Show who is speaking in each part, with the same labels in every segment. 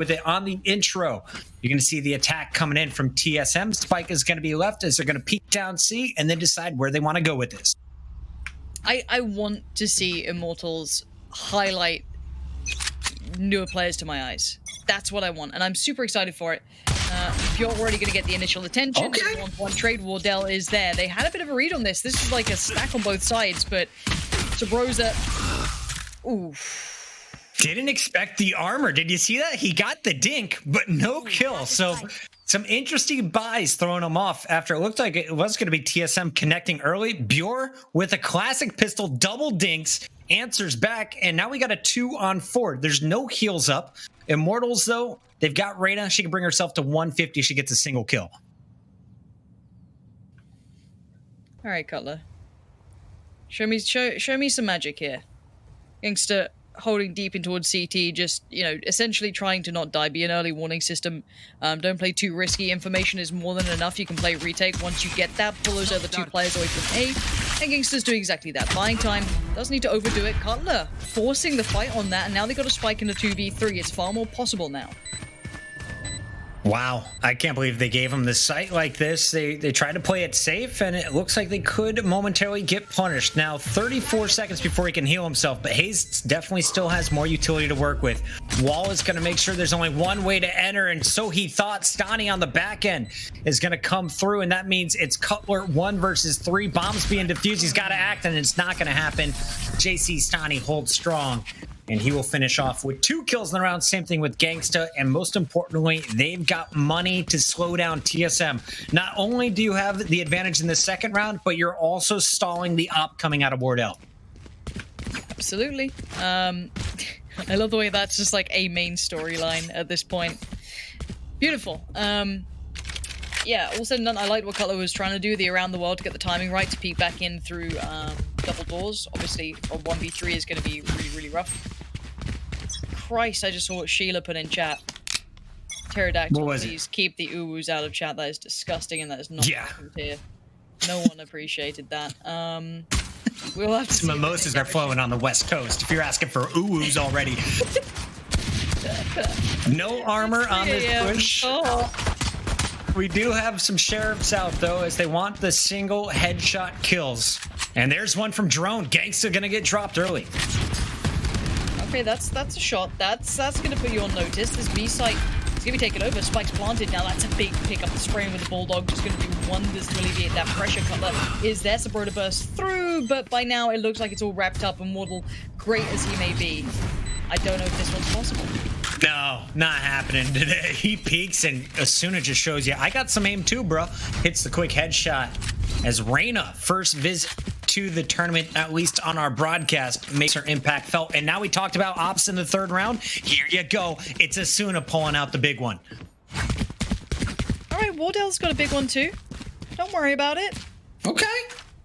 Speaker 1: with it on the intro. You're going to see the attack coming in from TSM. Spike is going to be left as they're going to peek down C and then decide where they want to go with this.
Speaker 2: I want to see Immortals highlight newer players to my eyes. That's what I want, and I'm super excited for it. If you're already going to get the initial attention,
Speaker 1: okay.
Speaker 2: The 1-1 trade, Wardell is there. They had a bit of a read on this. This is like a stack on both sides, but Sabrosa... Oof.
Speaker 1: Didn't expect the armor. Did you see that? He got the dink, but no kill. So some interesting buys throwing him off after it looked like it was going to be TSM connecting early. Bure with a classic pistol, double dinks, answers back, and now we got a 2-on-4. There's no heals up. Immortals, though, they've got Reyna. She can bring herself to 150. She gets a single kill.
Speaker 2: All right, Cutler. Show me some magic here. Gangster holding deep in towards CT, just, you know, essentially trying to not die, be an early warning system. Don't play too risky. Information is more than enough. You can play retake. Once you get that, pull those other two players away from A, and Gangster's doing exactly that. Buying time, doesn't need to overdo it. Cutler forcing the fight on that, and now they got a spike in a 2v3. It's far more possible now.
Speaker 1: Wow, I can't believe they gave him the site like this. They tried to play it safe, and it looks like they could momentarily get punished. Now, 34 seconds before he can heal himself, but Hayes definitely still has more utility to work with. Wall is going to make sure there's only one way to enter, and so he thought. Stani on the back end is going to come through, and that means it's Cutler 1 versus 3. Bombs being defused. He's got to act, and it's not going to happen. JC Stani holds strong, and he will finish off with 2 kills in the round. Same thing with Gangsta, and most importantly, they've got money to slow down TSM. Not only do you have the advantage in the second round, but you're also stalling the op coming out of Wardell.
Speaker 2: Absolutely. I love the way that's just like a main storyline at this point. Beautiful. Yeah, all said and done, I liked what Cutler was trying to do, the around the world, to get the timing right, to peek back in through double doors. Obviously, a 1v3 is going to be really, really rough. Christ, I just saw what Sheila put in chat. Pterodactyl, please keep the uwus out of chat. That is disgusting, and that is not here. No one appreciated that. We'll have to
Speaker 1: Some mimosas are flowing on the West Coast, if you're asking for uwus already. No armor on this push.
Speaker 2: Oh.
Speaker 1: We do have some sheriffs out, though, as they want the single headshot kills. And there's one from Drone. Gangsta gonna get dropped early.
Speaker 2: Okay, that's a shot. That's gonna put you on notice. This B site is gonna be taken over. Spike's planted now. That's a big pickup. Spraying with the Bulldog just gonna do wonders to alleviate that pressure. Cutler is there. Sabro to burst through, but by now it looks like it's all wrapped up. And Waddle, great as he may be, I don't know if this one's possible.
Speaker 1: No, not happening today. He peeks, and Asuna just shows you, I got some aim too, bro. Hits the quick headshot as Reyna, first visit to the tournament, at least on our broadcast, makes her impact felt. And now we talked about ops in the third round. Here you go. It's Asuna pulling out the big one.
Speaker 2: All right, Wardell's got a big one too. Don't worry about it.
Speaker 1: Okay.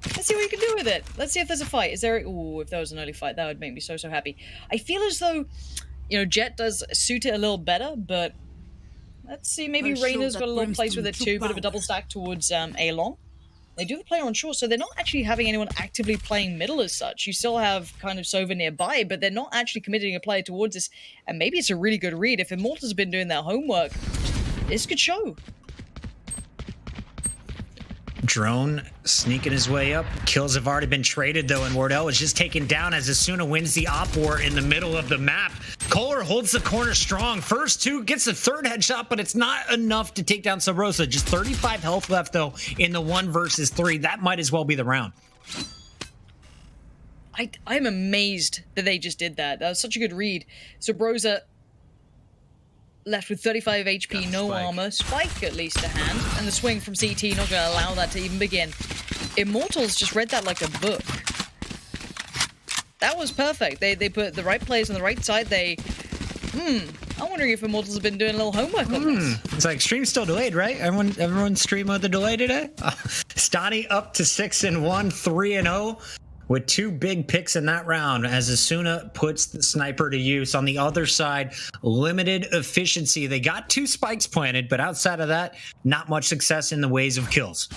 Speaker 2: Let's see what you can do with it. Let's see if there's a fight. Is there? Ooh, if there was an early fight, that would make me so happy. I feel as though, you know, Jet does suit it a little better, but let's see. Maybe Reyna's got a little place with it too. Bit of a double stack towards A long. They do have a player on short, so they're not actually having anyone actively playing middle as such. You still have kind of Sova nearby, but they're not actually committing a player towards this. And maybe it's a really good read. If Immortals have been doing their homework, this could show.
Speaker 1: Drone sneaking his way up. Kills have already been traded, though, and Wardell is just taken down as Asuna wins the op war in the middle of the map. Kohler holds the corner strong. First 2, gets the third headshot, but it's not enough to take down Sabrosa. Just 35 health left, though, in the 1 versus 3. That might as well be the round.
Speaker 2: I'm amazed that they just did that. That was such a good read. Sabrosa left with 35 HP, no armor, Spike at least to hand, and the swing from CT not going to allow that to even begin. Immortals just read that like a book. That was perfect. They put the right players on the right side. I'm wondering if Immortals have been doing a little homework on this.
Speaker 1: It's like stream's still delayed, right? Everyone's stream with the delay today? Stani up to 6-1, 3-0. With 2 big picks in that round as Asuna puts the sniper to use. On the other side, limited efficiency. They got 2 spikes planted, but outside of that, not much success in the ways of kills.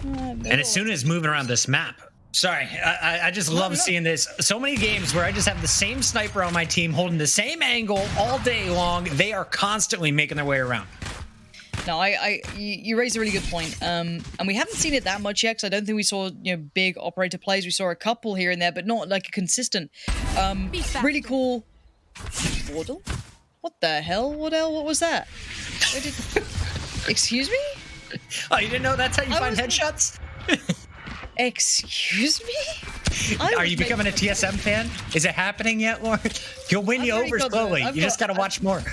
Speaker 1: And Asuna is moving around this map. Sorry, I just love seeing this. So many games where I just have the same sniper on my team holding the same angle all day long. They are constantly making their way around.
Speaker 2: No, you raised a really good point. And we haven't seen it that much yet, because I don't think we saw, big operator plays. We saw a couple here and there, but not like a consistent. Really cool. Wardle? What the hell? What was that? Excuse me?
Speaker 1: Oh, you didn't know that's how you find headshots?
Speaker 2: Excuse me?
Speaker 1: Are you becoming a TSM fan? Is it happening yet, Lauren? He'll win you over slowly. You just got to watch more.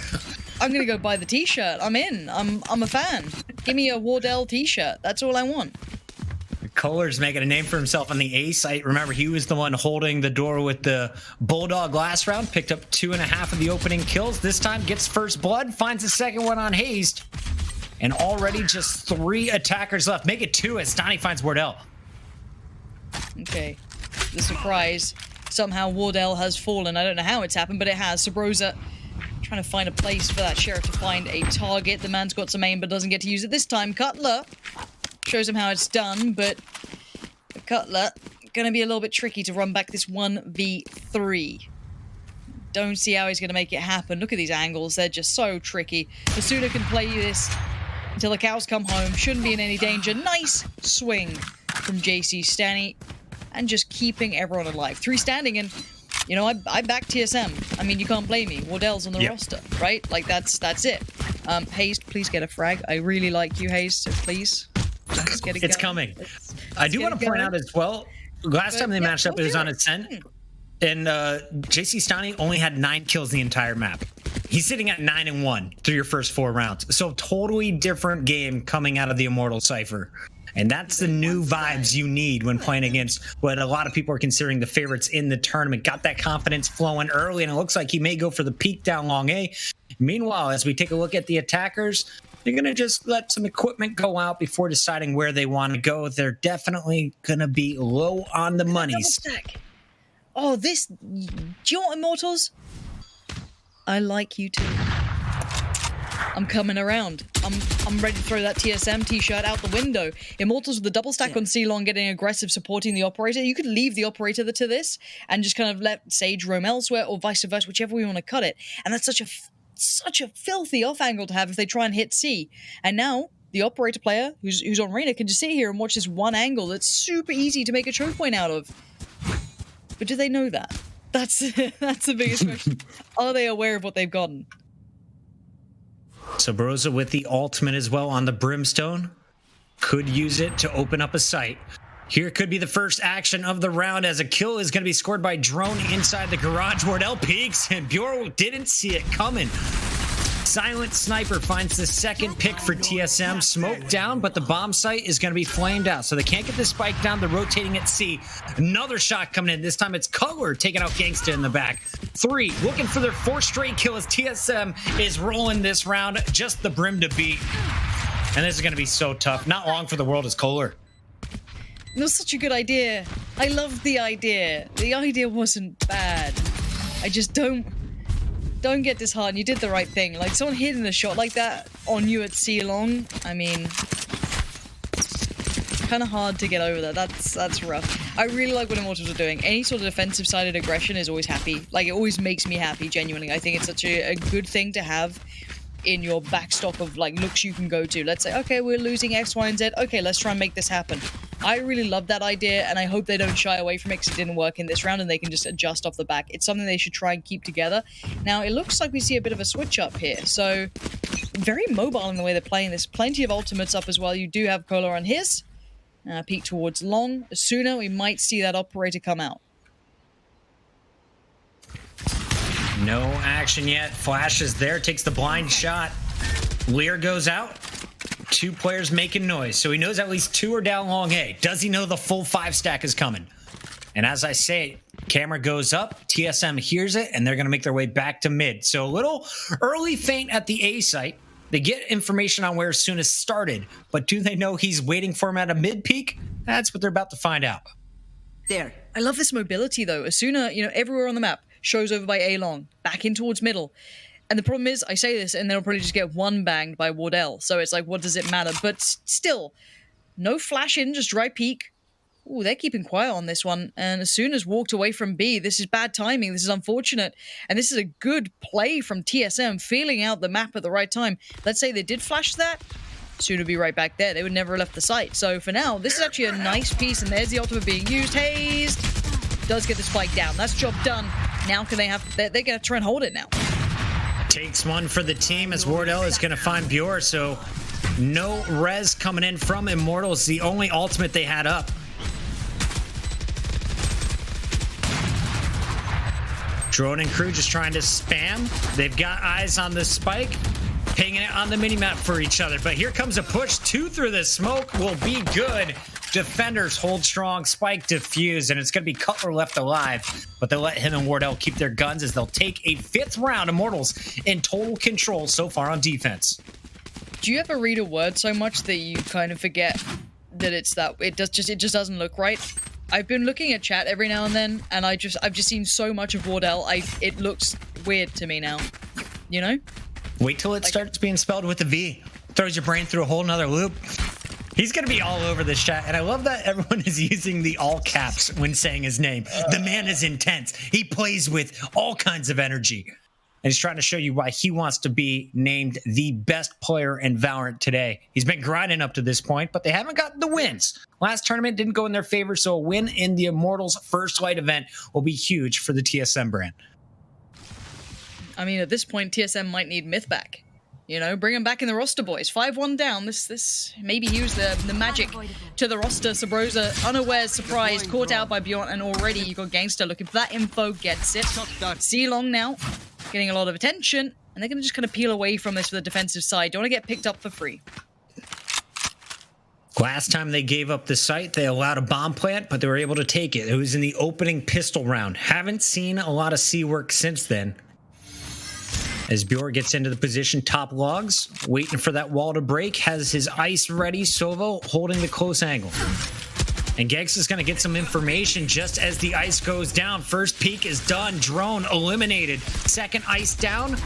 Speaker 2: I'm gonna go buy the t-shirt. I'm in. I'm a fan. Give me a Wardell t-shirt. That's all I want.
Speaker 1: Kohler's making a name for himself on the A site. Remember, he was the one holding the door with the Bulldog last round. Picked up 2.5 of the opening kills. This time gets first blood. Finds the second one on Hazed. And already just 3 attackers left. Make it 2 as Donnie finds Wardell.
Speaker 2: Okay. The surprise. Somehow Wardell has fallen. I don't know how it's happened, but it has. Sabrosa trying to find a place for that Sheriff to find a target. The man's got some aim, but doesn't get to use it this time. Cutler shows him how it's done, but the Cutler gonna be a little bit tricky to run back this 1v3. Don't see how he's gonna make it happen. Look at these angles. They're just so tricky. Asuna can play this until the cows come home. Shouldn't be in any danger. Nice swing from JC Stanny, and just keeping everyone alive. 3 standing, and I back TSM. I mean, you can't blame me. Wardell's on the roster, right? Like that's it. Hazed, please get a frag. I really like you, Hazed, so please just get it
Speaker 1: It's
Speaker 2: going.
Speaker 1: coming. I do want to point out as well, last time they matched up, it was on Ascent, and JC Stanny only had 9 kills the entire map. He's sitting at 9-1 through your first 4 rounds. So totally different game coming out of the Immortal Cypher. And that's the new vibes you need when playing against what a lot of people are considering the favorites in the tournament. Got that confidence flowing early, and it looks like he may go for the peak down long A. Meanwhile, as we take a look at the attackers, they're going to just let some equipment go out before deciding where they want to go. They're definitely going to be low on the monies.
Speaker 2: Oh, do you want Immortals? I like you too. I'm coming around. I'm ready to throw that TSM t-shirt out the window. Immortals with the double stack on C-Long getting aggressive, supporting the operator. You could leave the operator to this and just kind of let Sage roam elsewhere, or vice versa, whichever way you want to cut it. And that's such a filthy off angle to have if they try and hit C. And now the operator player who's on Reyna can just sit here and watch this one angle that's super easy to make a choke point out of. But do they know that? That's the biggest question. Are they aware of what they've gotten?
Speaker 1: Sabrosa with the ultimate as well on the Brimstone. Could use it to open up a site. Here could be the first action of the round, as a kill is going to be scored by Drone inside the garage. Wardell peeks, and Bureau didn't see it coming. Silent Sniper finds the second pick for TSM. Smoke down, but the bomb site is going to be flamed out, so they can't get the spike down. They're rotating at C. Another shot coming in. This time it's Cutler taking out Gangsta in the back. 3, looking for their 4th straight kill as TSM is rolling this round. Just the Brim to beat. And this is going to be so tough. Not long for the world as Kohler.
Speaker 2: It was such a good idea. I loved the idea. The idea wasn't bad. I just don't get disheartened. You did the right thing. Like, someone hitting a shot like that on you at C-Long, I mean, kind of hard to get over that. That's rough. I really like what Immortals are doing. Any sort of defensive-sided aggression is always happy. Like, it always makes me happy, genuinely. I think it's such a good thing to have in your backstock of, like, looks you can go to. Let's say, okay, we're losing X, Y, and Z. Okay, let's try and make this happen. I really love that idea, and I hope they don't shy away from it because it didn't work in this round and they can just adjust off the back. It's something they should try and keep together. Now, it looks like we see a bit of a switch up here, so very mobile in the way they're playing this. Plenty of ultimates up as well. You do have Kohler on his. Peek towards long. Sooner we might see that operator come out.
Speaker 1: No action yet. Flash is there, takes the blind shot. Lear goes out. 2 players making noise, so he knows at least 2 are down long A. Does he know the full 5 stack is coming? And as I say, camera goes up, TSM hears it, and they're going to make their way back to mid. So a little early feint at the A site. They get information on where Asuna started, but do they know he's waiting for him at a mid peak? That's what they're about to find out.
Speaker 2: There. I love this mobility, though. Asuna, everywhere on the map, shows over by A long, back in towards middle. And the problem is, I say this, and they'll probably just get one banged by Wardell. So it's like, what does it matter? But still, no flash in, just dry peek. Ooh, they're keeping quiet on this one. And as soon as walked away from B, this is bad timing. This is unfortunate. And this is a good play from TSM, feeling out the map at the right time. Let's say they did flash that. Soon would be right back there. They would never have left the site. So for now, this is actually a nice piece. And there's the ultimate being used. Hazed does get the spike down. That's job done. Now can they have... They're going to try and hold it now.
Speaker 1: Takes one for the team as Wardell is going to find Bjor. So no res coming in from Immortals. The only ultimate they had up. Drone and crew just trying to spam. They've got eyes on the spike, pinging it on the minimap for each other. But here comes a push. 2 through the smoke will be good. Defenders hold strong. Spike defuse, and it's going to be Cutler left alive. But they'll let him and Wardell keep their guns as they'll take a 5th round. Immortals in total control so far on defense.
Speaker 2: Do you ever read a word so much that you kind of forget that it's that it just doesn't look right? I've been looking at chat every now and then, and I've just seen so much of Wardell. It looks weird to me now. You know?
Speaker 1: Wait till it starts being spelled with a V. Throws your brain through a whole nother loop. He's going to be all over this chat, and I love that everyone is using the all caps when saying his name. The man is intense. He plays with all kinds of energy. And he's trying to show you why he wants to be named the best player in Valorant today. He's been grinding up to this point, but they haven't gotten the wins. Last tournament didn't go in their favor, so a win in the Immortals First Light event will be huge for the TSM brand.
Speaker 2: I mean, at this point, TSM might need Myth back. You know, bring him back in the roster, boys. 5-1 down. This maybe use the magic to the roster. Sabrosa, unawares, surprised, caught out by Bjorn, and already you got Gangster looking for that info, gets it. C-Long now, getting a lot of attention, and they're going to just kind of peel away from this for the defensive side. Don't want to get picked up for free.
Speaker 1: Last time they gave up the site, they allowed a bomb plant, but they were able to take it. It was in the opening pistol round. Haven't seen a lot of C work since then. As Bjorn gets into the position, top logs, waiting for that wall to break, has his ice ready. Sovo holding the close angle. And Gex is going to get some information just as the ice goes down. First peek is done. Drone eliminated. Second ice down.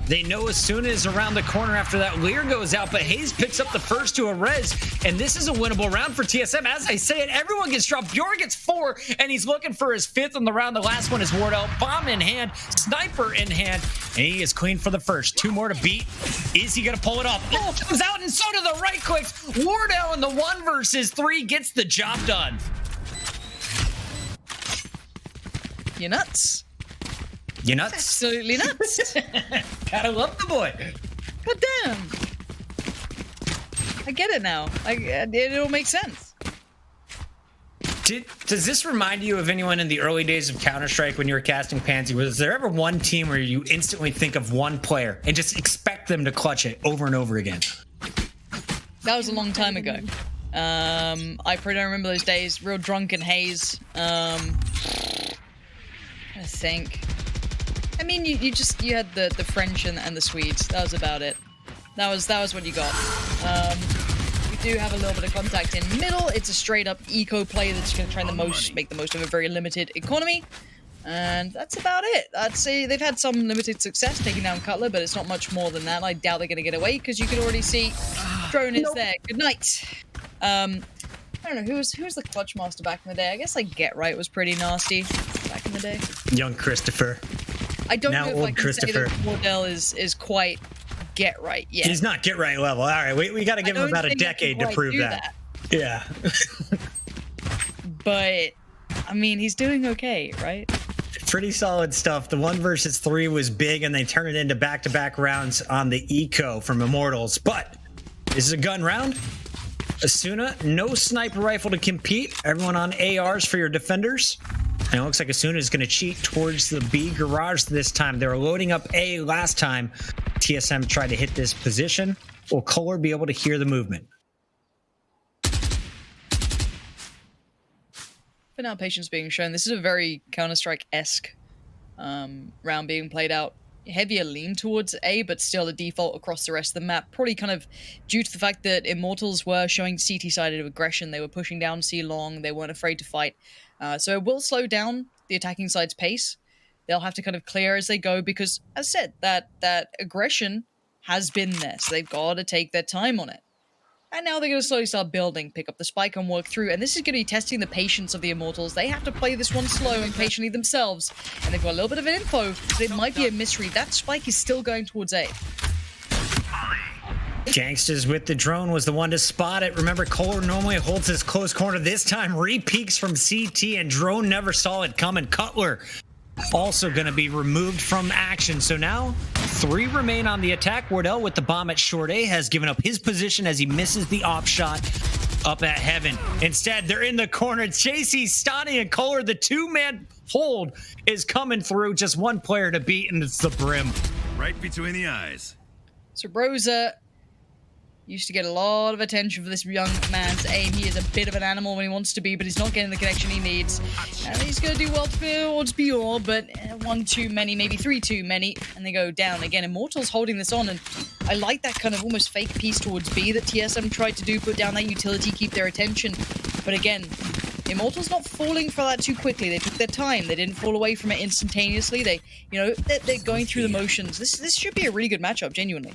Speaker 1: They know as soon as around the corner after that Lear goes out, but Hayes picks up the first to a res, and this is a winnable round for TSM. As I say it, everyone gets dropped. Bjorn gets 4, and he's looking for his 5th in the round. The last one is Wardell. Bomb in hand, sniper in hand, and he is clean for the first. 2 more to beat. Is he going to pull it off? Oh, comes out, and so do the right clicks. Wardell in the 1 versus 3 gets the job done.
Speaker 2: You nuts?
Speaker 1: You nuts?
Speaker 2: Absolutely nuts.
Speaker 1: Gotta love the boy.
Speaker 2: God damn. I get it now. It all makes sense.
Speaker 1: Does this remind you of anyone in the early days of Counter-Strike when you were casting Pansy? Was there ever one team where you instantly think of one player and just expect them to clutch it over and over again?
Speaker 2: That was a long time ago. I pretty don't remember those days. Real drunken haze. I think. I mean, you had the French and the Swedes. That was about it. That was what you got. We do have a little bit of contact in middle. It's a straight up eco play that's going to try and make the most of a very limited economy. And that's about it. I'd say they've had some limited success taking down Cutler, but it's not much more than that. I doubt they're going to get away because you can already see Drone is there. Good night. I don't know, who was the clutch master back in the day? I guess like Get Right was pretty nasty back in the day.
Speaker 1: Young Christopher.
Speaker 2: I don't
Speaker 1: now
Speaker 2: know if
Speaker 1: old
Speaker 2: I can
Speaker 1: Christopher.
Speaker 2: say that Wardell is quite Get Right yet.
Speaker 1: He's not Get Right level. All right, we got to give him about a decade to prove that. Yeah.
Speaker 2: But, I mean, he's doing okay, right?
Speaker 1: Pretty solid stuff. The 1 versus 3 was big, and they turn it into back-to-back rounds on the eco from Immortals. But this is a gun round. Asuna, no sniper rifle to compete. Everyone on ARs for your defenders. And it looks like Asuna is going to cheat towards the B garage this time. They were loading up A last time. TSM tried to hit this position. Will Kohler be able to hear the movement?
Speaker 2: For now, patience being shown. This is a very Counter-Strike-esque round being played out. Heavier lean towards A, but still a default across the rest of the map. Probably kind of due to the fact that Immortals were showing CT-sided aggression. They were pushing down C long. They weren't afraid to fight. So it will slow down the attacking side's pace. They'll have to kind of clear as they go because, as said, that aggression has been there. So they've got to take their time on it. And now they're going to slowly start building, pick up the spike and work through. And this is going to be testing the patience of the Immortals. They have to play this one slow and patiently themselves. And they've got a little bit of an info, but it might be a mystery. That spike is still going towards A.
Speaker 1: Gangsters with the drone was the one to spot it. Remember, Kohler normally holds his close corner. This time, re-peeks from CT, and drone never saw it coming. Cutler also going to be removed from action. So now 3 remain on the attack. Wardell with the bomb at short A has given up his position as he misses the op shot up at heaven. Instead, they're in the corner. JC, Stani, and Kohler, the 2-man hold is coming through. Just one player to beat, and it's the Brim.
Speaker 3: Right between the eyes.
Speaker 2: So Rosa used to get a lot of attention for this young man's aim. He is a bit of an animal when he wants to be, but he's not getting the connection he needs. And he's going to do well towards Bjorn, but 1 too many, maybe 3 too many, and they go down. Again, Immortals holding this on, and I like that kind of almost fake piece towards B that TSM tried to do, put down that utility, keep their attention. But again, Immortals not falling for that too quickly. They took their time. They didn't fall away from it instantaneously. They're going through the motions. This should be a really good matchup, genuinely.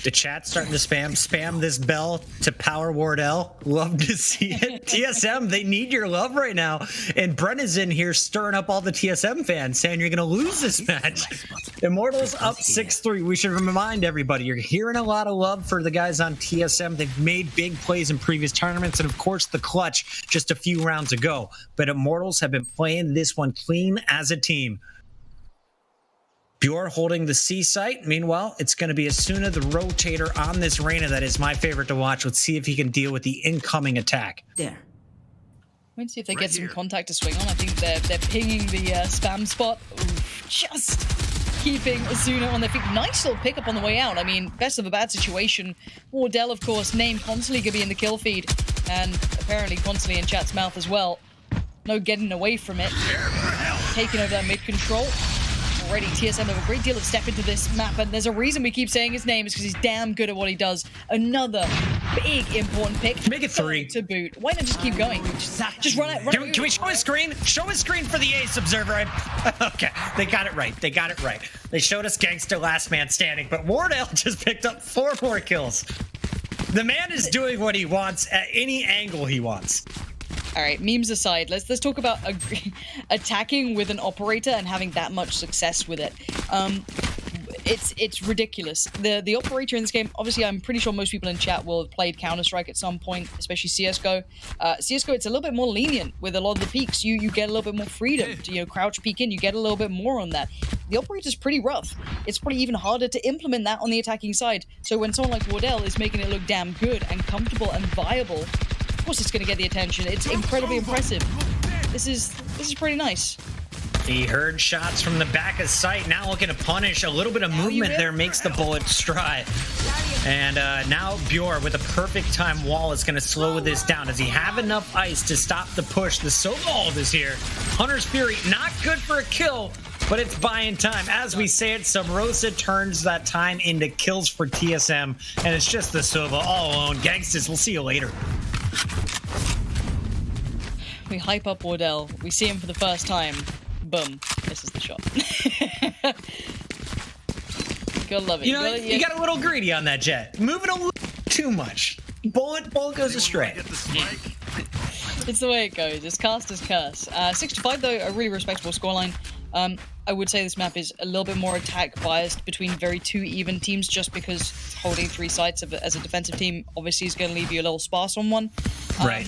Speaker 1: The chat's starting to spam this bell to power Wardell. Love to see it. TSM, they need your love right now. And Brennan's in here stirring up all the TSM fans, saying you're going to lose this match. Immortals up 6-3. We should remind everybody, you're hearing a lot of love for the guys on TSM. They've made big plays in previous tournaments, and of course the clutch just a few rounds ago. But Immortals have been playing this one clean as a team. Bjorn holding the C site. Meanwhile, it's going to be Asuna, the rotator on this Reyna that is my favorite to watch. Let's see if he can deal with the incoming attack.
Speaker 4: There.
Speaker 2: Let's see if they get some contact to swing on. I think they're pinging the spam spot. Oof, just keeping Asuna on their feet. Nice little pickup on the way out. I mean, best of a bad situation. Wardell, of course, named constantly going to be in the kill feed. And apparently constantly in chat's mouth as well. No getting away from it. Taking over that mid control. Already, TSM have a great deal of step into this map, and there's a reason we keep saying his name is because he's damn good at what he does. Another big important pick.
Speaker 1: Make it 3
Speaker 2: to boot. Why not just keep going? Just run it.
Speaker 1: Can we show his screen? Show his screen for the Ace Observer. Okay, they got it right. They got it right. They showed us Gangster last man standing, but Wardell just picked up 4 more kills. The man is doing what he wants at any angle he wants.
Speaker 2: All right, memes aside, let's talk about attacking with an operator and having that much success with it. It's ridiculous. The operator in this game, obviously, I'm pretty sure most people in chat will have played Counter-Strike at some point, especially CSGO. CSGO, it's a little bit more lenient with a lot of the peaks. You get a little bit more freedom to crouch peek in. You get a little bit more on that. The operator's pretty rough. It's probably even harder to implement that on the attacking side. So when someone like Wardell is making it look damn good and comfortable and viable, of course it's going to get the attention. It's incredibly impressive. This is pretty nice.
Speaker 1: He heard shots from the back of sight. Now looking to punish. A little bit of movement there makes the bullet stride. And now Bjorn with a perfect time wall is going to slow this down. Does he have enough ice to stop the push? The Sobald is here. Hunter's Fury, not good for a kill, but it's buying time. As we say it, Subrosa turns that time into kills for TSM, and it's just the Sova all alone. Gangsters, we'll see you later.
Speaker 2: We hype up Wardell. We see him for the first time. Boom. This is the shot. Gotta love it.
Speaker 1: You know, you got a little greedy on that jet. Moving a little too much. Bullet goes astray.
Speaker 2: It's the way it goes. It's cast as curse. 6-5 though, a really respectable scoreline. I would say this map is a little bit more attack biased between very 2 even teams, just because holding 3 sites as a defensive team obviously is going to leave you a little sparse on one.
Speaker 1: Right.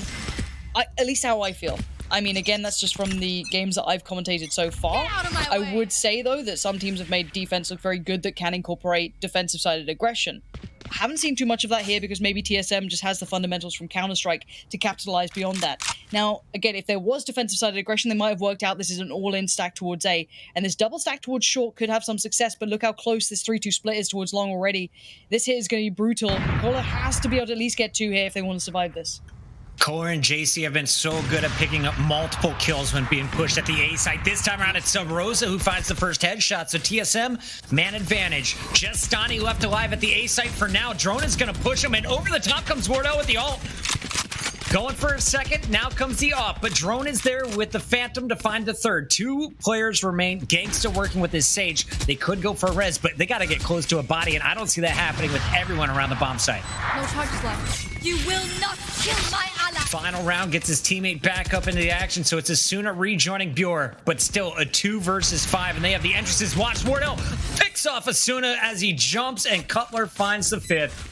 Speaker 2: At least how I feel. I mean, again, that's just from the games that I've commentated so far. I would say, though, that some teams have made defense look very good that can incorporate defensive-sided aggression. I haven't seen too much of that here because maybe TSM just has the fundamentals from Counter-Strike to capitalize beyond that. Now, again, if there was defensive-sided aggression, they might have worked out this is an all-in stack towards A. And this double stack towards short could have some success, but look how close this 3-2 split is towards long already. This hit is going to be brutal. Kohler has to be able to at least get 2 here if they want to survive this.
Speaker 1: Kohler and JC have been so good at picking up multiple kills when being pushed at the A site. This time around, it's Subrosa who finds the first headshot. So TSM, man advantage. Just Stani left alive at the A site for now. Drone is going to push him, and over the top comes Wardell with the ult. Going for a second. Now comes the off, but Drone is there with the Phantom to find the third. 2 players remain. Gangsta working with his Sage. They could go for a res, but they got to get close to a body, and I don't see that happening with everyone around the bomb site.
Speaker 4: No charges left. You will not kill my ally.
Speaker 1: Final round gets his teammate back up into the action, so it's Asuna rejoining Bjor, but still a 2 versus 5, and they have the entrances. Watch Wardell picks off Asuna as he jumps, and Cutler finds the 5th.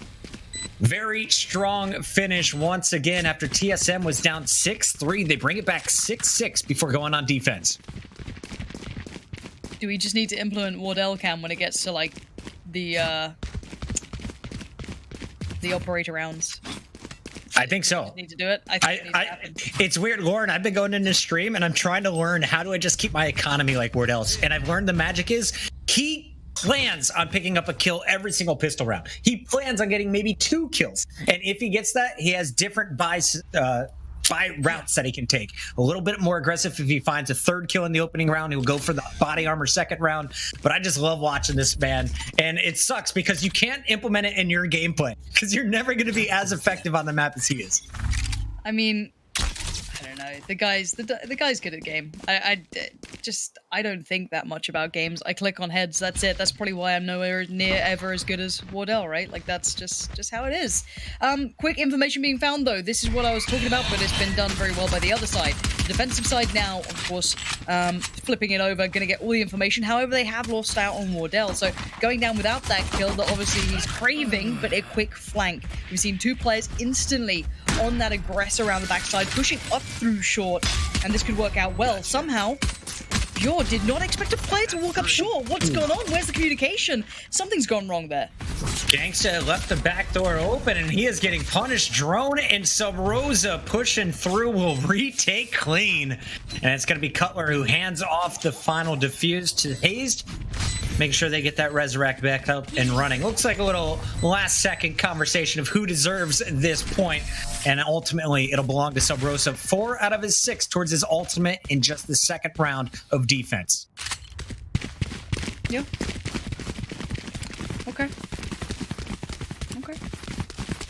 Speaker 1: Very strong finish once again after TSM was down 6-3. They bring it back 6-6 before going on defense.
Speaker 2: Do we just need to implement Wardell cam when it gets to like the operator rounds?
Speaker 1: I think so.
Speaker 2: Just need to do it. I think it needs to happen.
Speaker 1: It's weird, Lauren. I've been going into stream and I'm trying to learn how do I just keep my economy like Wardell's. And I've learned the magic is he plans on picking up a kill every single pistol round. He plans on getting maybe 2 kills. And if he gets that, he has different buy routes that he can take. A little bit more aggressive if he finds a 3rd kill in the opening round. He'll go for the body armor 2nd round. But I just love watching this man. And it sucks because you can't implement it in your gameplay because you're never going to be as effective on the map as he is.
Speaker 2: I mean, I don't know. The guy's good at the game. I don't think that much about games. I click on heads. That's it. That's probably why I'm nowhere near ever as good as Wardell, right? Like that's just how it is. Quick information being found though. This is what I was talking about, but it's been done very well by the other side. The defensive side now, of course, flipping it over, gonna get all the information. However, they have lost out on Wardell, so going down without that kill that obviously he's craving, but a quick flank. We've seen 2 players instantly on that aggressor around the backside, pushing up through short, and this could work out well. Somehow, Bjor did not expect a player to walk up short. What's going on? Where's the communication? Something's gone wrong there.
Speaker 1: Gangsta left the back door open, and he is getting punished. Drone and Sub Rosa pushing through will retake clean. And it's going to be Cutler who hands off the final defuse to Hazed. Make sure they get that resurrect back up and running. Looks like a little last-second conversation of who deserves this point. And ultimately, it'll belong to Sub Rosa. 4 out of his 6 towards his ultimate in just the 2nd round of defense.
Speaker 2: Yeah. Okay.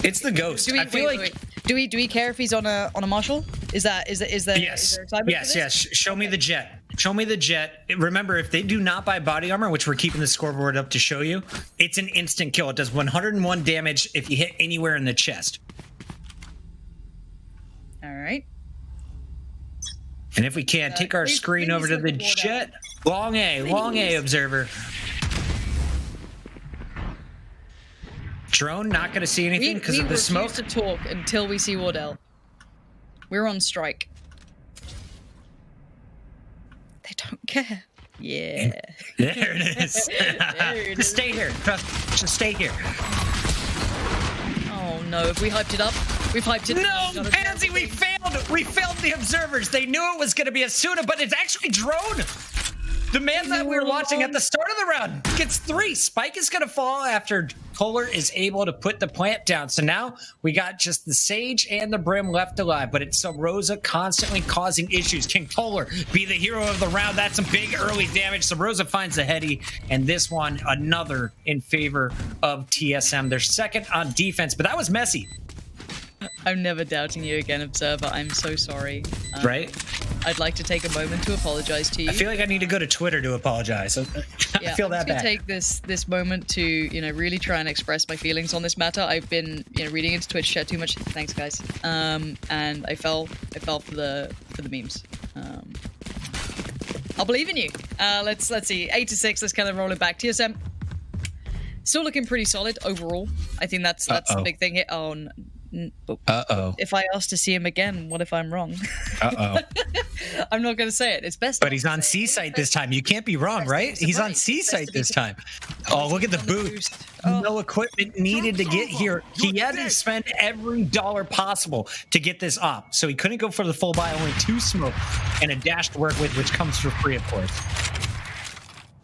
Speaker 1: It's the ghost.
Speaker 2: Do we care if he's on a Marshall? Is there
Speaker 1: Yes.
Speaker 2: excitement for this?
Speaker 1: Yes. Show me the jet. Show me the jet. Remember, if they do not buy body armor, which we're keeping the scoreboard up to show you, it's an instant kill. It does 101 damage if you hit anywhere in the chest.
Speaker 2: All right.
Speaker 1: And if we can, take our screen over to the jet. Long A observer. Drone not going to see anything because of the smoke.
Speaker 2: We refuse to talk until we see Wardell. We're on strike. They don't care. Yeah.
Speaker 1: There it is. Just stay here. Just stay here.
Speaker 2: Oh no, have we hyped it up? We've hyped it up.
Speaker 1: No, Pansy, we failed. We failed the observers. They knew it was going to be Asuna, but it's actually Drone. The man that we were watching at the start of the round gets 3. Spike is going to fall after Kohler is able to put the plant down. So now we got just the Sage and the Brim left alive, but it's Sub Rosa constantly causing issues. Can Kohler be the hero of the round? That's some big early damage. Sub Rosa finds the heady, and this one, another in favor of TSM. They're 2nd on defense, but that was messy.
Speaker 2: I'm never doubting you again, Observer. I'm so sorry.
Speaker 1: Right?
Speaker 2: I'd like to take a moment to apologize to you.
Speaker 1: I feel like I need to go to Twitter to apologize. I feel that bad.
Speaker 2: I'm take this moment to really try and express my feelings on this matter. I've been reading into Twitch chat too much. Thanks, guys. And I fell for the memes. I'll believe in you. Let's see. 8-6. Let's kind of roll it back. TSM still looking pretty solid overall. I think that's the big thing here. Oh. If I ask to see him again, what if I'm wrong? I'm not going to say it. It's best.
Speaker 1: But he's on C site this time. You can't be wrong, right? He's on C site this time. Oh, look at the boost. No equipment needed to get here. He had to spend every dollar possible to get this op. So he couldn't go for the full buy. Only 2 smoke and a dash to work with, which comes for free, of course.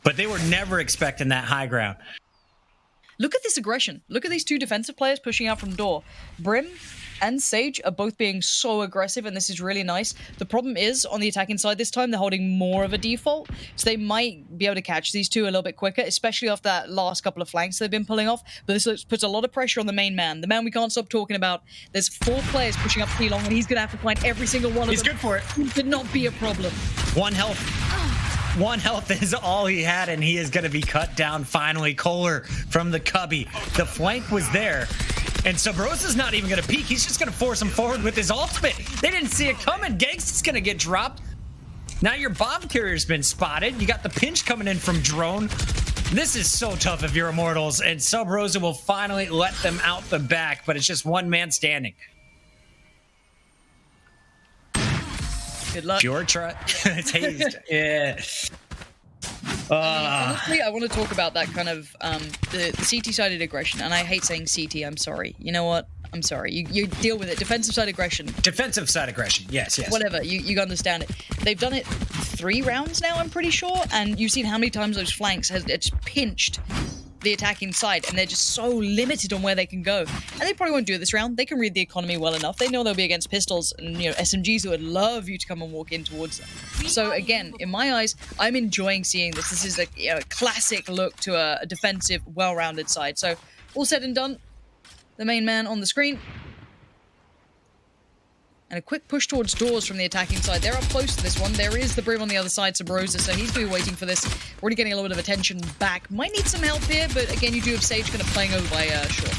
Speaker 1: But they were never expecting that high ground.
Speaker 2: Look at this aggression. Look at these 2 defensive players pushing out from door. Brim and Sage are both being so aggressive, and this is really nice. The problem is, on the attacking side this time, they're holding more of a default, so they might be able to catch these two a little bit quicker, especially off that last couple of flanks they've been pulling off. But this puts a lot of pressure on the main man. The man we can't stop talking about. There's 4 players pushing up T-Long, and he's going to have to find every single one of them.
Speaker 1: He's good for it.
Speaker 2: It should not be a problem.
Speaker 1: 1 health. 1 health is all he had, and he is going to be cut down finally. Kohler from the cubby. The flank was there, and Subrosa's not even going to peek. He's just going to force him forward with his ultimate. They didn't see it coming. Gangsta's going to get dropped. Now your bomb carrier's been spotted. You got the pinch coming in from Drone. This is so tough if you're Immortals, and Subrosa will finally let them out the back, but it's just one man standing.
Speaker 2: Good luck.
Speaker 1: Your try. It's hazed. Yeah.
Speaker 2: Honestly, I want to talk about that kind of the CT-sided aggression, and I hate saying CT. I'm sorry. You know what? I'm sorry. You deal with it. Defensive side aggression.
Speaker 1: Defensive side aggression. Yes, yes.
Speaker 2: Whatever. You understand it. They've done it 3 rounds now, I'm pretty sure, and you've seen how many times those flanks it's pinched the attacking side, and they're just so limited on where they can go. And they probably won't do it this round. They can read the economy well enough. They know they'll be against pistols and SMGs who would love you to come and walk in towards them. So again, in my eyes, I'm enjoying seeing this. This is a classic look to a defensive, well-rounded side. So all said and done, the main man on the screen. And a quick push towards doors from the attacking side. They're up close to this one. There is the Brim on the other side, Subrosa, so he's going to be waiting for this. Already getting a little bit of attention back. Might need some help here, but again, you do have Sage kind of playing over by Short.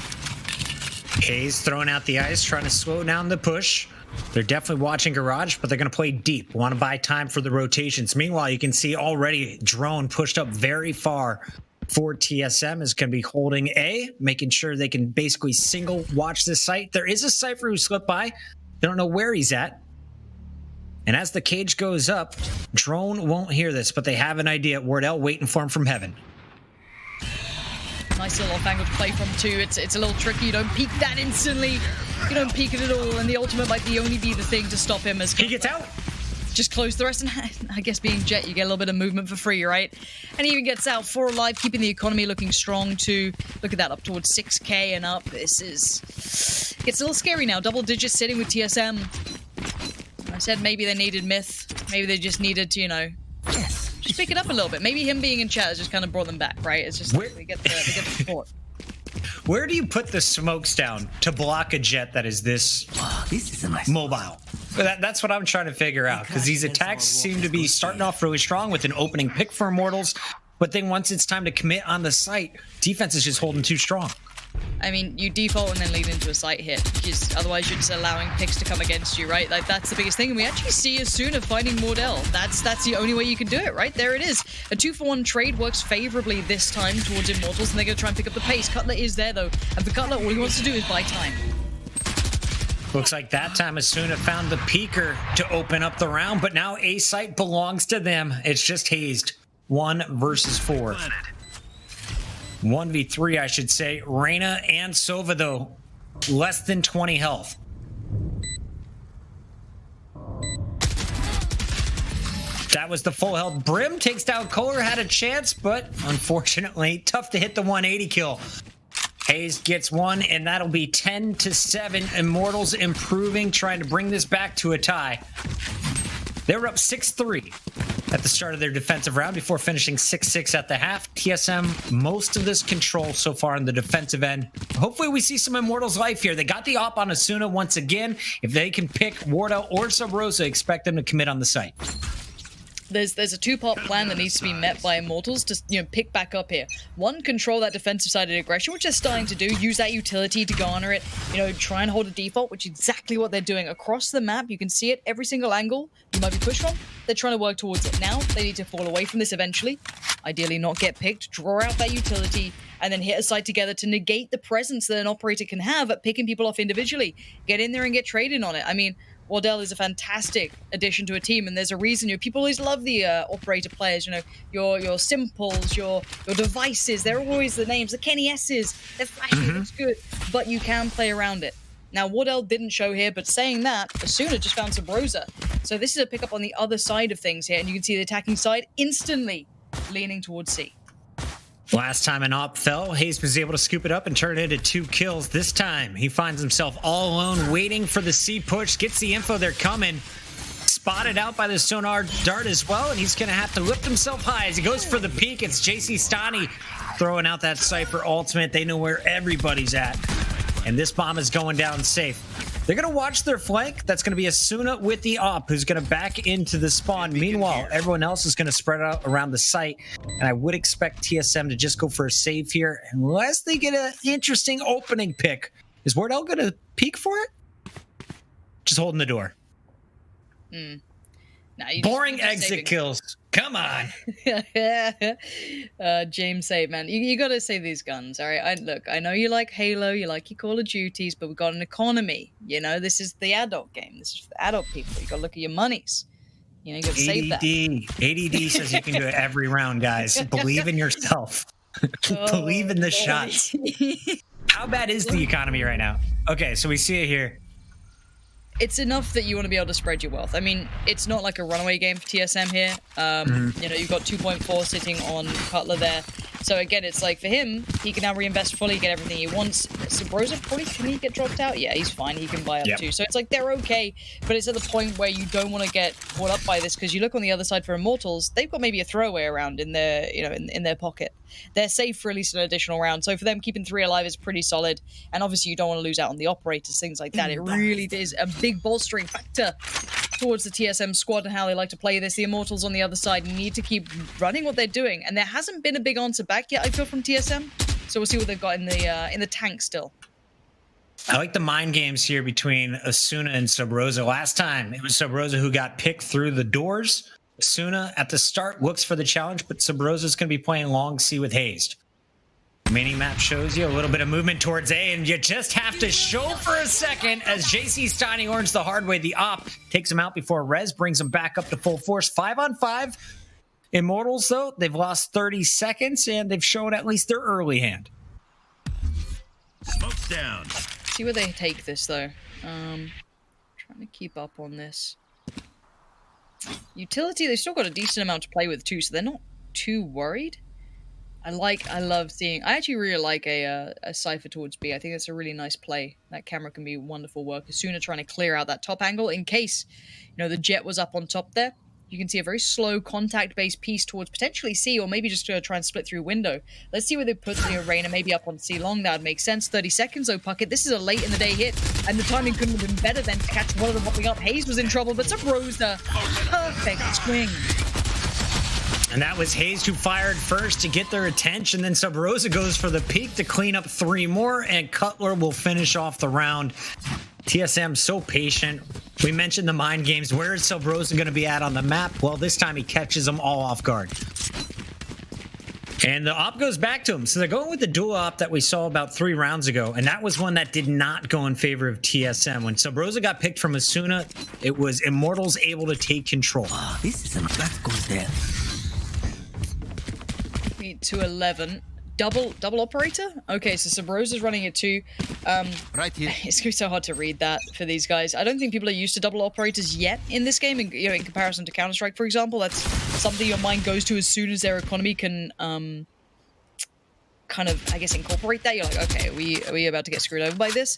Speaker 1: Hayes throwing out the ice, trying to slow down the push. They're definitely watching Garage, but they're going to play deep. Want to buy time for the rotations. Meanwhile, you can see already Drone pushed up very far for TSM is going to be holding A, making sure they can basically single watch this site. There is a Cypher who slipped by. They don't know where he's at. And as the cage goes up, Drone won't hear this, but they have an idea. Wardell waiting for him from heaven.
Speaker 2: Nice little off angle to play from too. It's a little tricky. You don't peek that instantly. You don't peek it at all, and the ultimate might only be the thing to stop him as
Speaker 1: he gets out.
Speaker 2: Just close the rest, and I guess being Jet, you get a little bit of movement for free, right? And he even gets out 4 alive, keeping the economy looking strong too. Look at that, up towards 6k and up. This is... Gets a little scary now. Double digits sitting with TSM. I said maybe they needed Myth. Maybe they just needed to, just pick it up a little bit. Maybe him being in chat has just kind of brought them back, right? It's just they get the support.
Speaker 1: Where do you put the smokes down to block a Jet that is this mobile? That's what I'm trying to figure out, because these attacks seem to be starting off really strong with an opening pick for Immortals, but then once it's time to commit on the site, defense is just holding too strong.
Speaker 2: I mean, you default and then lead into a site hit, because otherwise you're just allowing picks to come against you, right? Like, that's the biggest thing, and we actually see as soon of finding Wardell. That's the only way you can do it, right? There it is. A 2-for-1 trade works favorably this time towards Immortals, and they're going to try and pick up the pace. Cutler is there, though, and for Cutler, all he wants to do is buy time.
Speaker 1: Looks like that time Asuna found the peeker to open up the round, but now A site belongs to them. It's just hazed. 1 versus 4. 1v3, I should say. Reyna and Sova, though, less than 20 health. That was the full health. Brim takes down Kohler, had a chance, but unfortunately, tough to hit the 180 kill. Hayes gets 1, and that'll be 10-7. Immortals improving, trying to bring this back to a tie. They were up 6-3 at the start of their defensive round before finishing 6-6 at the half. TSM, most of this control so far on the defensive end. Hopefully we see some Immortals life here. They got the op on Asuna once again. If they can pick Wardell or Subrosa, expect them to commit on the site.
Speaker 2: There's a 2-part plan that needs to be met by Immortals to pick back up here. 1, control that defensive-sided aggression, which they're starting to do. Use that utility to garner it. Try and hold a default, which is exactly what they're doing across the map. You can see it every single angle you might be pushed from. They're trying to work towards it. Now they need to fall away from this eventually. Ideally, not get picked. Draw out that utility and then hit a side together to negate the presence that an operator can have at picking people off individually. Get in there and get traded on it. I mean, Wardell is a fantastic addition to a team, and there's a reason. People always love the operator players. Your Simples, your devices. They're always the names. The Kenny S's. They're flashy. Looks good, but you can play around it. Now, Wardell didn't show here, but saying that, Asuna just found Subrosa. So this is a pickup on the other side of things here, and you can see the attacking side instantly leaning towards C.
Speaker 1: Last time an op fell, Hayes was able to scoop it up and turn it into 2 kills. This time, he finds himself all alone, waiting for the C push, gets the info they're coming. Spotted out by the sonar dart as well, and he's going to have to lift himself high as he goes for the peek. It's JC Stani throwing out that Cypher ultimate. They know where everybody's at, and this bomb is going down safe. They're going to watch their flank. That's going to be Asuna with the op, who's going to back into the spawn. Meanwhile, everyone else is going to spread out around the site, and I would expect TSM to just go for a save here, unless they get an interesting opening pick. Is Wardell going to peek for it? Just holding the door.
Speaker 2: Nah,
Speaker 1: boring exit kills. Come on.
Speaker 2: James say, man, you got to save these guns, all right? Look, I know you like Halo, you like your Call of Duties, but we've got an economy. You know, this is the adult game. This is for the adult people. You got to look at your monies. You know, you got to save that.
Speaker 1: ADD says you can do it every round, guys. Believe in yourself. Believe in the shots. How bad is the economy right now? Okay, so we see it here.
Speaker 2: It's enough that you want to be able to spread your wealth. I mean, it's not like a runaway game for TSM here. You know, you've got 2.4 sitting on Cutler there. So again, it's like for him, he can now reinvest fully, get everything he wants. Sabrosa probably, can he get dropped out? Yeah, he's fine. He can buy up too. So it's like they're okay, but it's at the point where you don't want to get caught up by this, because you look on the other side for Immortals, they've got maybe a throwaway around in their, you know, in their pocket. They're safe for at least an additional round. So for them, keeping 3 alive is pretty solid. And obviously, you don't want to lose out on the operators, things like that. It really is a big bolstering factor towards the TSM squad and how they like to play this. The Immortals on the other side need to keep running what they're doing, and there hasn't been a big answer back yet, I feel, from TSM. So we'll see what they've got in the tank still.
Speaker 1: I like the mind games here between Asuna and Sabrosa. Last time, it was Sabrosa who got picked through the doors. Asuna, at the start, looks for the challenge, but Sabrosa's going to be playing long C with Hazed. Mini-map shows you a little bit of movement towards A, and you just have to show for a second as JC Steiny earns the hard way. The op takes him out before Rez brings him back up to full force. 5-on-5. Immortals, though, they've lost 30 seconds, and they've shown at least their early hand.
Speaker 3: Smoke's down.
Speaker 2: See where they take this, though. Trying to keep up on this. Utility, they've still got a decent amount to play with, too, so they're not too worried. I love seeing. I actually really like a Cypher towards B. I think that's a really nice play. That camera can be wonderful work. Asuna trying to clear out that top angle in case, you know, the jet was up on top there. You can see a very slow contact-based piece towards potentially C, or maybe just to try and split through window. Let's see where they put the Arena, maybe up on C long. That would make sense. 30 seconds, though, Puckett. This is a late in the day hit, and the timing couldn't have been better than to catch one of them popping up. Hayes was in trouble, but Sabrosa, perfect swing.
Speaker 1: And that was Hayes who fired first to get their attention. Then Sabrosa goes for the peak to clean up 3 more, and Cutler will finish off the round. TSM so patient. We mentioned the mind games. Where is Sabrosa going to be at on the map? Well, this time he catches them all off guard. And the op goes back to him. So they're going with the dual op that we saw about 3 rounds ago. And that was one that did not go in favor of TSM. When Sabrosa got picked from Asuna, it was Immortals able to take control.
Speaker 5: Oh, this is a that goes there.
Speaker 2: 2-11. Double operator? Okay, so Sabrosa's running it too.
Speaker 5: Right here.
Speaker 2: It's gonna be so hard to read that for these guys. I don't think people are used to double operators yet in this game, in comparison to Counter-Strike, for example. That's something your mind goes to as soon as their economy can kind of, I guess, incorporate that. You're like, okay, are we about to get screwed over by this?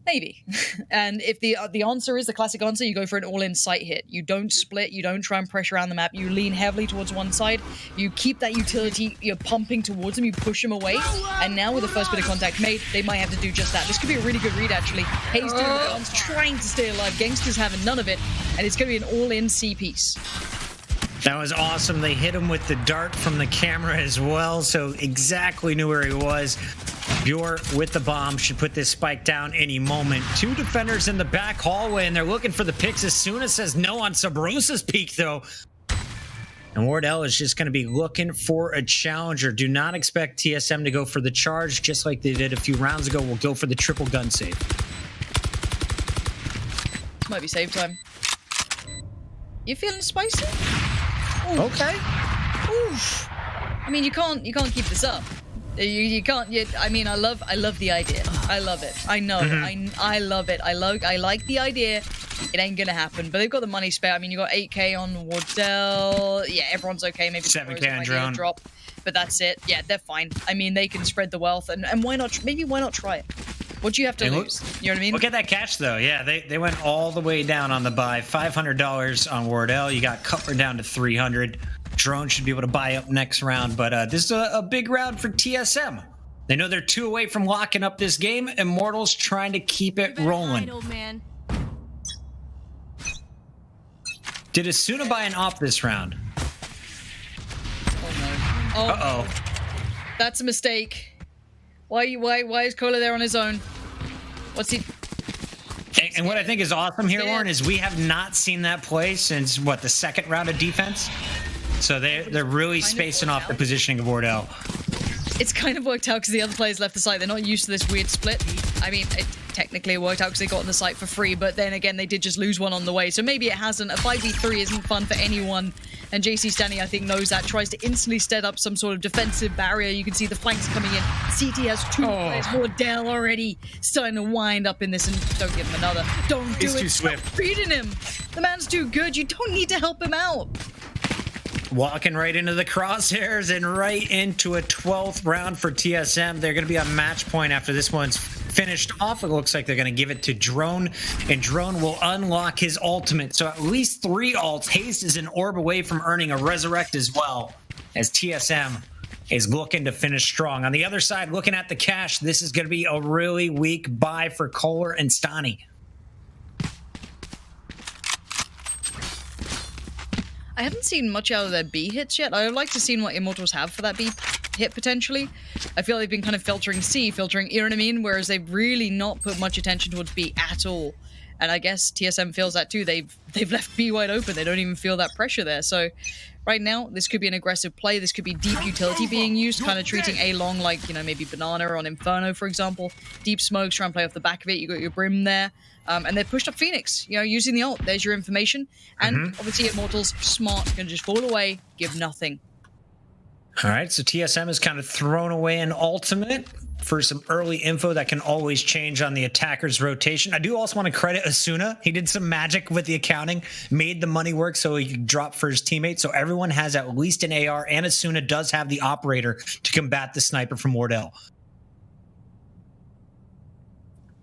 Speaker 2: Maybe. And if the answer is the classic answer, you go for an all-in sight hit. You don't split. You don't try and pressure around the map. You lean heavily towards one side. You keep that utility. You're pumping towards them. You push them away. And now with the first bit of contact made, they might have to do just that. This could be a really good read, actually. Hayes doing the dance, trying to stay alive. Gangsters having none of it. And it's going to be an all-in C piece.
Speaker 1: That was awesome. They hit him with the dart from the camera as well, so exactly knew where he was. Bjor with the bomb should put this spike down any moment. 2 defenders in the back hallway, and they're looking for the picks. Asuna says no on Sabrosa's peak, though. And Wardell is just going to be looking for a challenger. Do not expect TSM to go for the charge, just like they did a few rounds ago. We'll go for the triple gun save.
Speaker 2: This might be save time. You feeling spicy? Ooh.
Speaker 1: Okay.
Speaker 2: Oof. I mean, you can't keep this up. You can't. I mean, I love the idea. I love it. I know. I love it. I like the idea. It ain't gonna happen. But they've got the money spare. I mean, you got 8K on Wardell. Yeah, everyone's okay. Maybe
Speaker 1: 7K on drone.
Speaker 2: Drop. but that's it. Yeah, they're fine. I mean, they can spread the wealth, and why not? Maybe why not try it? What do you have to lose? You know what I mean?
Speaker 1: Look at that catch, though. Yeah, they went all the way down on the buy. $500 on Wardell. You got Cutler down to 300. Drone should be able to buy up next round, but this is a big round for TSM. They know they're 2 away from locking up this game. Immortals trying to keep it rolling.
Speaker 4: Old man.
Speaker 1: Did Asuna buy an op this round?
Speaker 2: Oh no. Oh,
Speaker 1: Uh-oh.
Speaker 2: that's a mistake. Why is Cola there on his own? What's he?
Speaker 1: And what I think is awesome here, Lauren, is we have not seen that play since, what, the second round of defense? So they're really spacing off the positioning of Wardell.
Speaker 2: It's kind of worked out because the other players left the site. They're not used to this weird split. I mean, it technically worked out because they got on the site for free, but then again, they did just lose one on the way. So maybe it hasn't. A 5v3 isn't fun for anyone. And JC Stanley, I think, knows that. Tries to instantly set up some sort of defensive barrier. You can see the flanks coming in. CT has 2 players. Wardell already starting to wind up in this. And don't give him another. Don't do
Speaker 1: He's
Speaker 2: it.
Speaker 1: too swift.
Speaker 2: Stop beating him. The man's too good. You don't need to help him out.
Speaker 1: Walking right into the crosshairs and right into a 12th round for TSM. They're going to be on match point after this one's finished off. It looks like they're going to give it to Drone, and Drone will unlock his ultimate. So at least 3 ults. Haste is an orb away from earning a resurrect as well, as TSM is looking to finish strong. On the other side, looking at the cash, this is going to be a really weak buy for Kohler and Stani.
Speaker 2: I haven't seen much out of their B hits yet. I would like to see what Immortals have for that B hit potentially. I feel they've been kind of filtering C, filtering, you know what I mean? Whereas they've really not put much attention towards B at all. And I guess TSM feels that too. They've left B wide open. They don't even feel that pressure there. So right now, this could be an aggressive play. This could be deep utility being used, kind of treating A long like, you know, maybe Banana on Inferno, for example. Deep smokes, try and play off the back of it. You got your Brim there. And they pushed up Phoenix, you know, using the ult. There's your information. And obviously Immortals, smart, gonna just fall away, give nothing.
Speaker 1: All right, so TSM has kind of thrown away an ultimate for some early info that can always change on the attacker's rotation. I do also want to credit Asuna. He did some magic with the accounting, made the money work so he could drop for his teammates. So everyone has at least an AR, and Asuna does have the operator to combat the sniper from Wardell.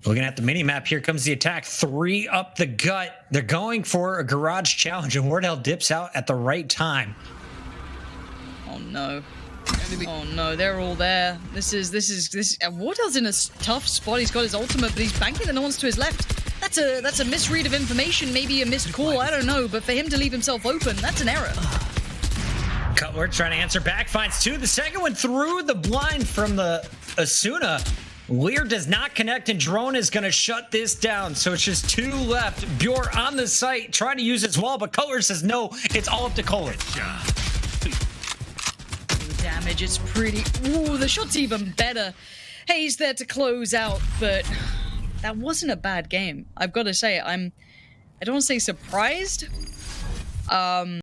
Speaker 1: Looking at the mini-map, here comes the attack. 3 up the gut. They're going for a garage challenge, and Wardell dips out at the right time.
Speaker 2: Oh no. Oh no, they're all there. This is Wardell's in a tough spot. He's got his ultimate, but he's banking that no one's to his left. That's a misread of information, maybe a missed call, I don't know, but for him to leave himself open, that's an error.
Speaker 1: Cutler trying to answer back, finds 2. The second one through the blind from the Asuna. Lear does not connect, and Drone is going to shut this down. So it's just 2 left. Bjor on the site, trying to use his wall, but Cutler says no, it's all up to Kohler.
Speaker 2: Damage is pretty. Ooh, the shot's even better. Hayes there to close out, but that wasn't a bad game. I've got to say, I don't want to say surprised.